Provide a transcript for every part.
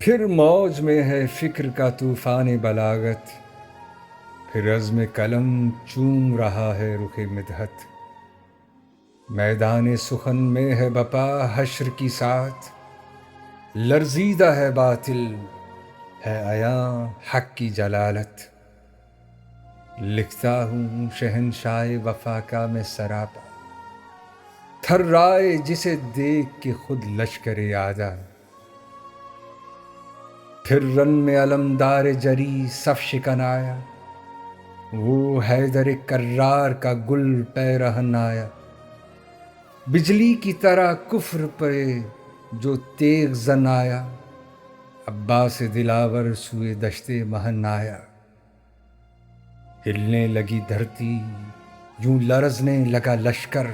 پھر موج میں ہے فکر کا طوفان بلاغت، پھر عزم قلم چوم رہا ہے رخ مدحت۔ میدان سخن میں ہے بپا حشر کی ساتھ، لرزیدہ ہے باطل ہے عیاں حق کی جلالت۔ لکھتا ہوں شہنشاہ وفا کا میں سراپا، تھرائے جسے دیکھ کے خود لشکر آدھا۔ پھر رن میں علمدار جری صف شکن آیا، وہ حیدر کرار کا گل پیرہن آیا۔ بجلی کی طرح کفر پہ جو تیغ زن آیا، عباس دلاور سوئے دشت مہن آیا۔ ہلنے لگی دھرتی یوں لرزنے لگا لشکر،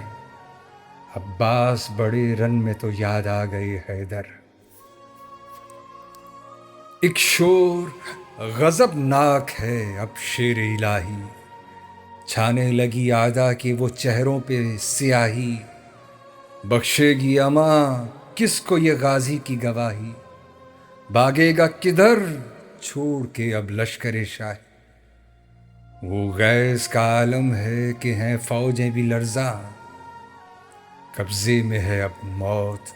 عباس بڑے رن میں تو یاد آ گئے حیدر۔ ایک شور غضب ناک ہے اب شیر الہی، چھانے لگی اعدا کے وہ چہروں پہ سیاہی۔ بخشے گی اماں کس کو یہ غازی کی گواہی، بھاگے گا کدھر چھوڑ کے اب لشکر شاہی۔ وہ غیظ کا عالم ہے کہ ہیں فوجیں بھی لرزاں، قبضے میں ہے اب موت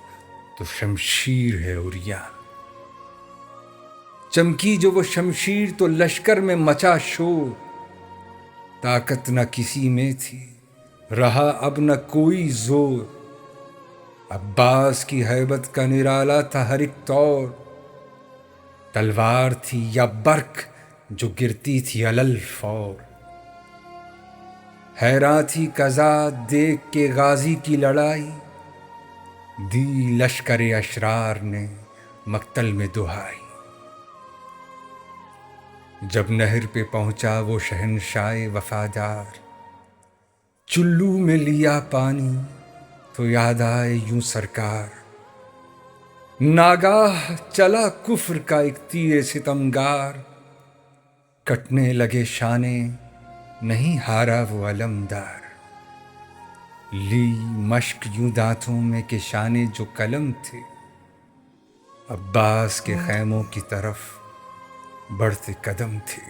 تو شمشیر ہے عریاں۔ چمکی جو وہ شمشیر تو لشکر میں مچا شور، طاقت نہ کسی میں تھی رہا اب نہ کوئی زور۔ عباس کی ہیبت کا نرالا تھا ہر ایک طور، تلوار تھی یا برق جو گرتی تھی علی الفور۔ حیراں تھی قضا دیکھ کے غازی کی لڑائی، دی لشکر اشرار نے مقتل میں دہائی۔ جب نہر پہ پہنچا وہ شہنشاہ وفادار، چلو میں لیا پانی تو یاد آئے یوں سرکار۔ ناگاہ چلا کفر کا ایک تیر ستمگار، کٹنے لگے شانے نہیں ہارا وہ علمدار۔ لی مشک یوں دانتوں میں کہ شانے جو قلم تھے، عباس کے خیموں کی طرف بڑھتے قدم تھے۔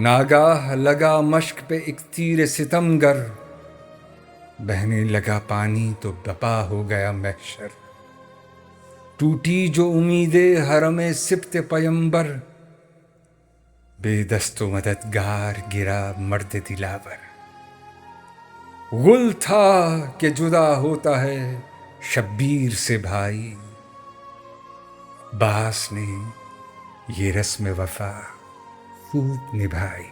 ناگاہ لگا مشک پہ ایک تیر ستمگر، بہنے لگا پانی تو بپا ہو گیا محشر۔ ٹوٹی جو امید حرم سبط پیمبر، بے دست و مددگار گرا مرد دلاور۔ غل تھا کہ جدا ہوتا ہے شبیر سے بھائی، عباس نے یہ رسم وفا خوب نبھائی۔